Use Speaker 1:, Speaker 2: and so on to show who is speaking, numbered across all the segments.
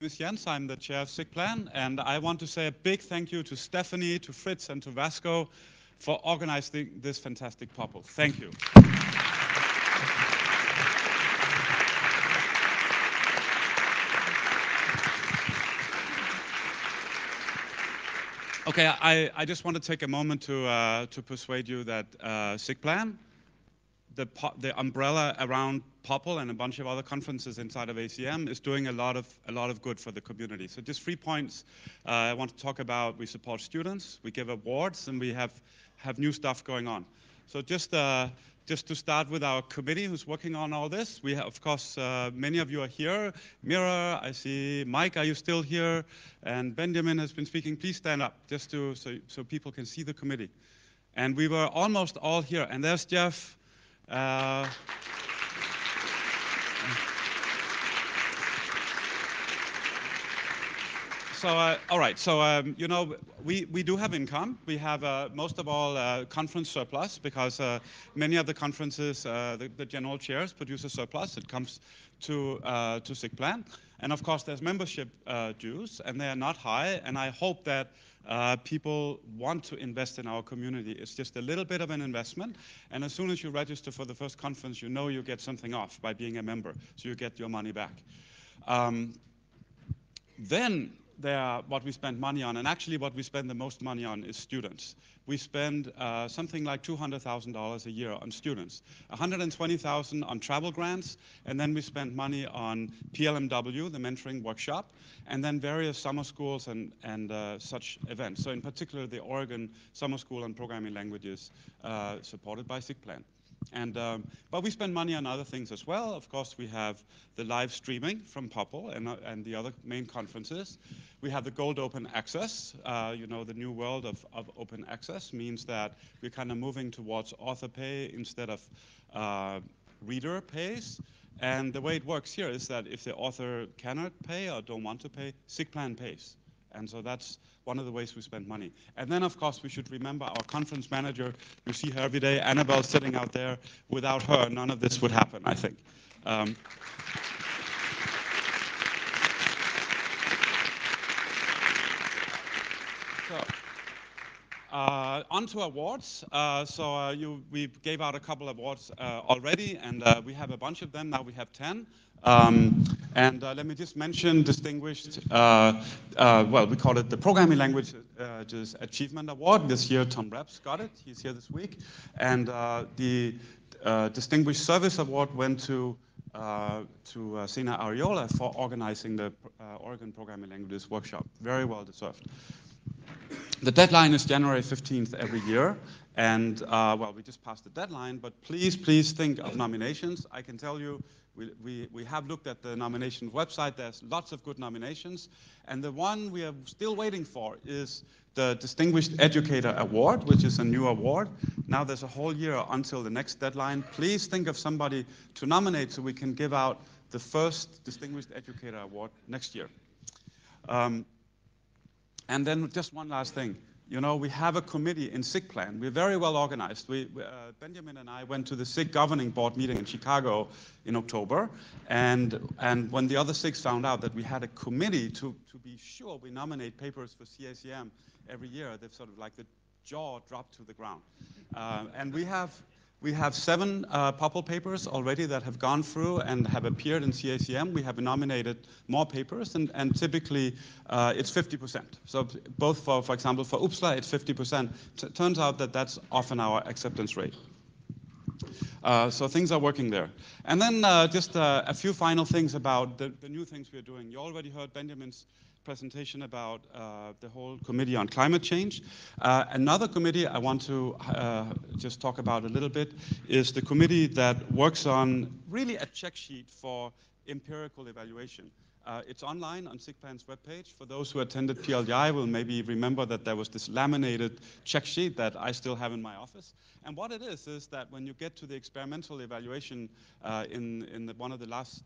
Speaker 1: Is Jens. I'm the chair of SIGPLAN, and I want to say a big thank you to Stephanie, to Fritz, and to Vasco for organizing this fantastic POPL. Thank you. Okay, I just want to take a moment to persuade you that SIGPLAN, the umbrella around POPL and a bunch of other conferences inside of ACM, is doing a lot of good for the community. So just 3 points I want to talk about. We support students, we give awards, and we have new stuff going on. So just to start with our committee who's working on all this, we have, of course, many of you are here. Mira, I see. Mike, are you still here? And Benjamin has been speaking. Please stand up, just so people can see the committee. And we were almost all here. And there's Jeff. All right, so you know, we do have income. We have most of all conference surplus, because many of the conferences, the general chairs produce a surplus. It comes to SIGPLAN. And of course, there's membership dues, and they are not high. And I hope that people want to invest in our community. It's just a little bit of an investment. And as soon as you register for the first conference, you know you get something off by being a member. So you get your money back. Then what we spend money on, and actually what we spend the most money on, is students. We spend something like $200,000 a year on students, $120,000 on travel grants, and then we spend money on PLMW, the mentoring workshop, and then various summer schools and such events. So in particular, the Oregon Summer School on Programming Languages, supported by SIGPLAN. But we spend money on other things as well. Of course, we have the live streaming from POPL and the other main conferences. We have the Gold Open Access. You know, the new world of open access means that we're kind of moving towards author pay instead of reader pays. And the way it works here is that if the author cannot pay or don't want to pay, SIGPLAN pays. And so that's one of the ways we spend money. And then, of course, we should remember our conference manager. You see her every day. Annabelle sitting out there. Without her, none of this would happen, I think. On to awards. We gave out a couple of awards already, and we have a bunch of them. Now we have 10. Let me just mention distinguished, well, we call it the Programming Languages Achievement Award. This year, Tom Reps got it. He's here this week. And the Distinguished Service Award went to Sina Ariola for organizing the Oregon Programming Languages Workshop. Very well deserved. The deadline is January 15th every year. And, well, we just passed the deadline, but please think of nominations. I can tell you, we have looked at the nomination website. There's lots of good nominations. And the one we are still waiting for is the Distinguished Educator Award, which is a new award. Now there's a whole year until the next deadline. Please think of somebody to nominate so we can give out the first Distinguished Educator Award next year. And then just one last thing. You know, we have a committee in SIGPLAN. We're very well organized. Benjamin and I went to the SIG governing board meeting in Chicago in October. And when the other SIGs found out that we had a committee to be sure we nominate papers for CACM every year, they've sort of like the jaw dropped to the ground. And we have 7 POPL papers already that have gone through and have appeared in CACM. We have nominated more papers, and typically it's 50%. So both for example, for UPSLA, it's 50%. Turns out that that's often our acceptance rate. So things are working there. And then just a few final things about the new things we're doing. You already heard Benjamin's presentation about the whole committee on climate change. Another committee I want to just talk about a little bit is the committee that works on really a check sheet for empirical evaluation. It's online on SIGPLAN's webpage. For those who attended PLI will maybe remember that there was this laminated check sheet that I still have in my office. And what it is that when you get to the experimental evaluation in one of the last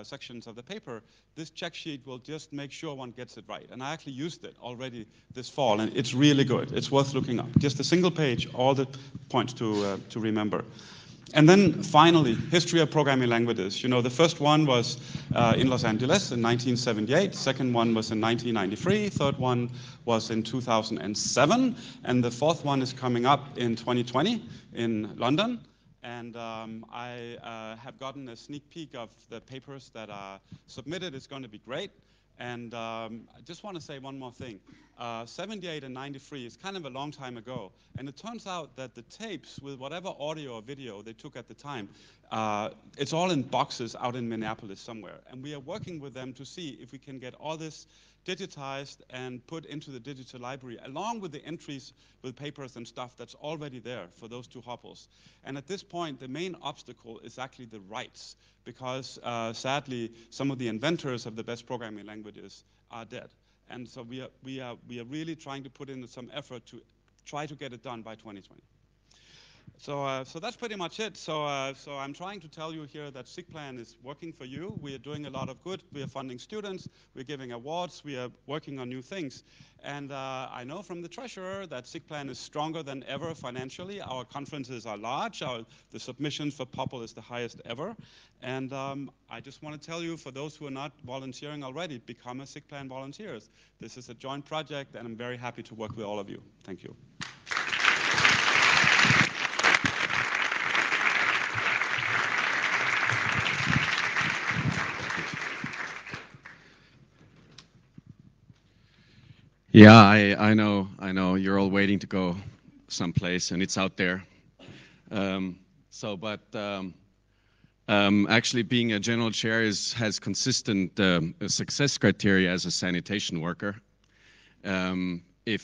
Speaker 1: sections of the paper, this check sheet will just make sure one gets it right. And I actually used it already this fall, and it's really good. It's worth looking up. Just a single page, all the points to remember. And then finally, history of programming languages. You know, the first one was in Los Angeles in 1978. Second one was in 1993. Third one was in 2007. And the fourth one is coming up in 2020 in London. And I have gotten a sneak peek of the papers that are submitted. It's going to be great. And I just want to say one more thing. 78 and 93 is kind of a long time ago. And it turns out that the tapes with whatever audio or video they took at the time, it's all in boxes out in Minneapolis somewhere. And we are working with them to see if we can get all this digitized and put into the digital library, along with the entries with papers and stuff that's already there for those two hoppers. And at this point, the main obstacle is actually the rights, because sadly, some of the inventors of the best programming languages are dead. And so we are really trying to put in some effort to try to get it done by 2020. So that's pretty much it. So I'm trying to tell you here that SIGPLAN is working for you. We are doing a lot of good. We are funding students. We're giving awards. We are working on new things. And I know from the treasurer that SIGPLAN is stronger than ever financially. Our conferences are large. The submissions for POPL is the highest ever. And I just want to tell you, for those who are not volunteering already, become a SIGPLAN volunteers. This is a joint project, and I'm very happy to work with all of you. Thank you.
Speaker 2: Yeah, I know. You're all waiting to go someplace, and it's out there. Actually, being a general chair has consistent success criteria as a sanitation worker. It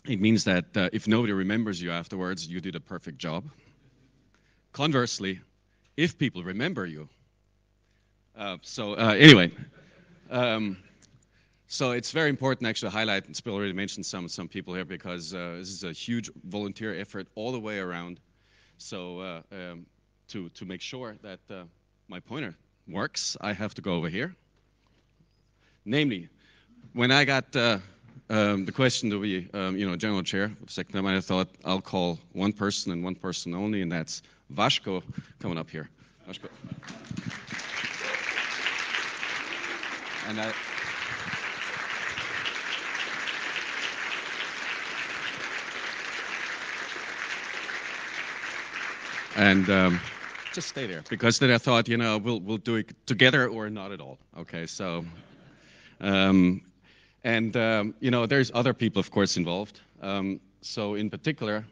Speaker 2: means that if nobody remembers you afterwards, you did a perfect job. Conversely, if people remember you, anyway. So it's very important actually to highlight, and Spill already mentioned some people here, because this is a huge volunteer effort all the way around. So to make sure that my pointer works, I have to go over here. Namely, when I got the question to be general chair of the second time, I thought I'll call one person and one person only, and that's Vaško coming up here. Vaško. And just stay there, because then I thought, we'll do it together or not at all. Okay, so, there's other people, of course, involved. So in particular,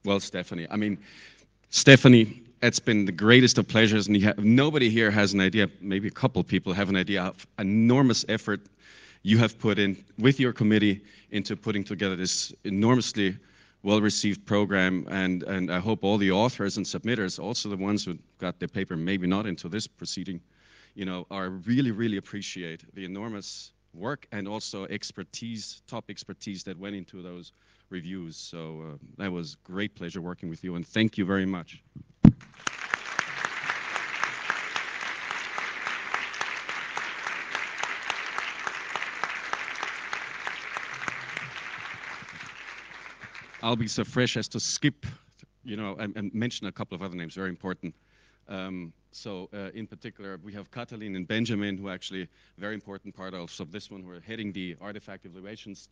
Speaker 2: well, Stephanie. I mean, Stephanie, it's been the greatest of pleasures, and nobody here has an idea, maybe a couple people have an idea of enormous effort you have put in with your committee into putting together this enormously well-received program, and I hope all the authors and submitters, also the ones who got their paper maybe not into this proceeding, are really appreciate the enormous work and also expertise, top expertise that went into those reviews. So that was great pleasure working with you, and thank you very much. I'll be so fresh as to skip, and mention a couple of other names, very important. In particular, we have Katalin and Benjamin, who are actually very important part of this one, who are heading the Artifact Evaluations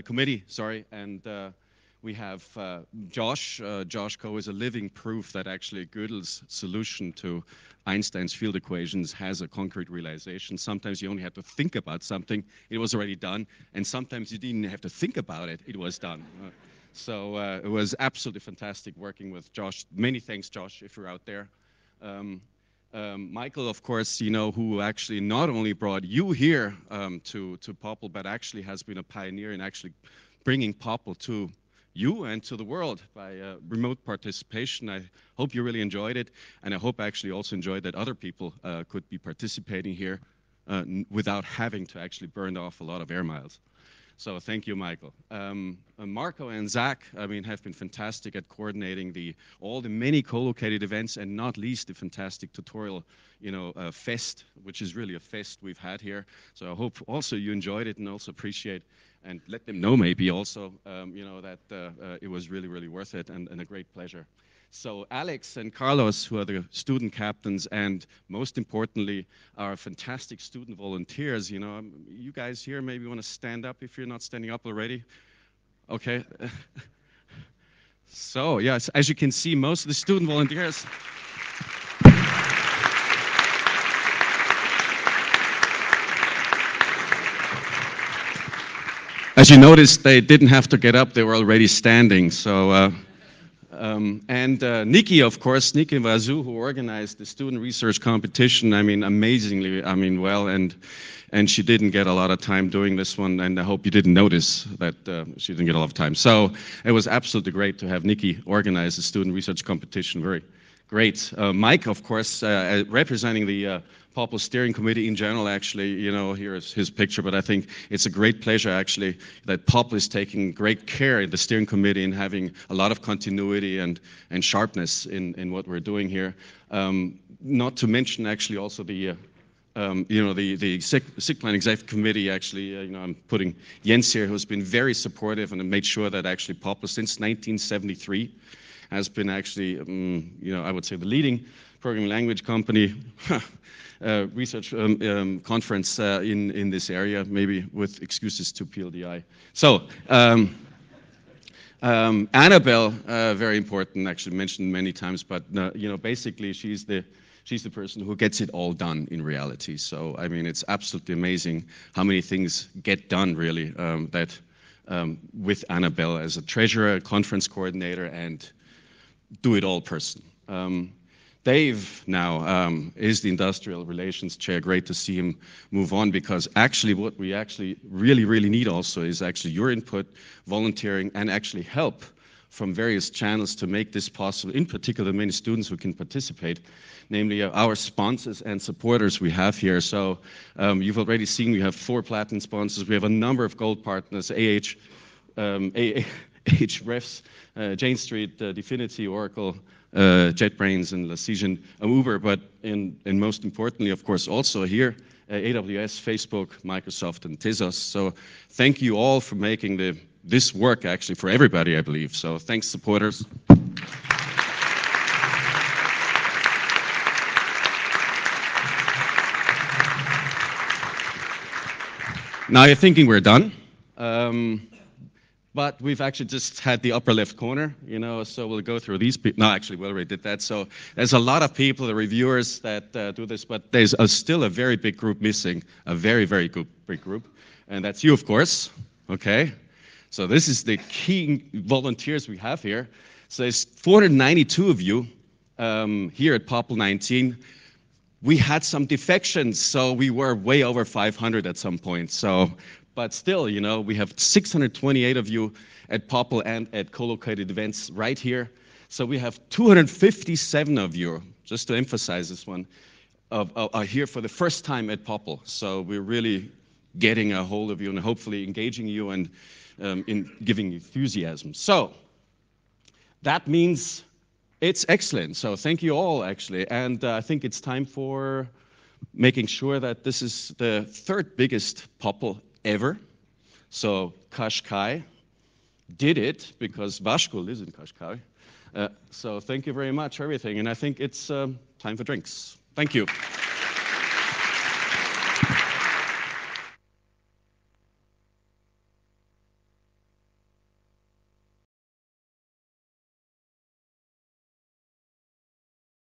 Speaker 2: Committee, and we have Josh. Josh Coe is a living proof that actually Gödel's solution to Einstein's field equations has a concrete realization. Sometimes you only have to think about something, it was already done, and sometimes you didn't have to think about it, it was done. So it was absolutely fantastic working with Josh. Many thanks, Josh, if you're out there. Michael, of course, who actually not only brought you here to POPL, but actually has been a pioneer in actually bringing POPL to you and to the world by remote participation. I hope you really enjoyed it, and I hope actually also enjoyed that other people could be participating here without having to actually burn off a lot of air miles. So thank you, Michael. Marco and Zach, I mean, have been fantastic at coordinating all the many co-located events, and not least the fantastic tutorial, fest, which is really a fest we've had here. So I hope also you enjoyed it and also appreciate and let them know maybe also, that it was really, really worth it and a great pleasure. So Alex and Carlos, who are the student captains, and most importantly, our fantastic student volunteers, you guys here maybe want to stand up if you're not standing up already. Okay. So yes, as you can see, most of the student volunteers. As you noticed, they didn't have to get up, they were already standing. So. Nikki, of course, Nikki Vazu, who organized the student research competition, I mean, amazingly, well, and she didn't get a lot of time doing this one, and I hope you didn't notice that she didn't get a lot of time. So it was absolutely great to have Nikki organize the student research competition. Very great. Mike, of course, representing the POPL steering committee in general, actually, here is his picture, but I think it's a great pleasure, actually, that POPL is taking great care in the steering committee and having a lot of continuity and sharpness in what we're doing here. Not to mention, actually, also the SIGPLAN executive committee, actually, I'm putting Jens here, who's been very supportive and made sure that actually POPL, since 1973, has been actually, I would say the leading programming language company research conference in this area, maybe with excuses to PLDI. So, Annabelle, very important, actually mentioned many times, but basically she's the person who gets it all done in reality. So, I mean, it's absolutely amazing how many things get done, really, with Annabelle as a treasurer, conference coordinator, and do-it-all person. Dave now is the industrial relations chair. Great to see him move on, because actually what we actually really need also is actually your input, volunteering, and actually help from various channels to make this possible, in particular many students who can participate, namely our sponsors and supporters we have here. So you've already seen we have 4 platinum sponsors. We have a number of gold partners, Refs, Jane Street, Definity, Oracle, JetBrains, and Lecision, Uber, but most importantly, of course, also here, AWS, Facebook, Microsoft, and Tezos. So thank you all for making this work, actually, for everybody, I believe. So thanks, supporters. Now you're thinking we're done. But we've actually just had the upper left corner, so we'll go through these people. No, actually, we already did that. So there's a lot of people, the reviewers, that do this, but there's still a very big group missing, a very, very big group. And that's you, of course. Okay. So this is the key volunteers we have here. So there's 492 of you here at POPL 19. We had some defections, so we were way over 500 at some point. So. But still, we have 628 of you at POPL and at co-located events right here. So we have 257 of you, just to emphasize this one, are here for the first time at POPL. So we're really getting a hold of you and hopefully engaging you and in giving enthusiasm. So that means it's excellent. So thank you all, actually. And I think it's time for making sure that this is the 3rd biggest POPL ever. So Qashqai did it because Bashko lives in Qashqai. So thank you very much for everything. And I think it's time for drinks. Thank you.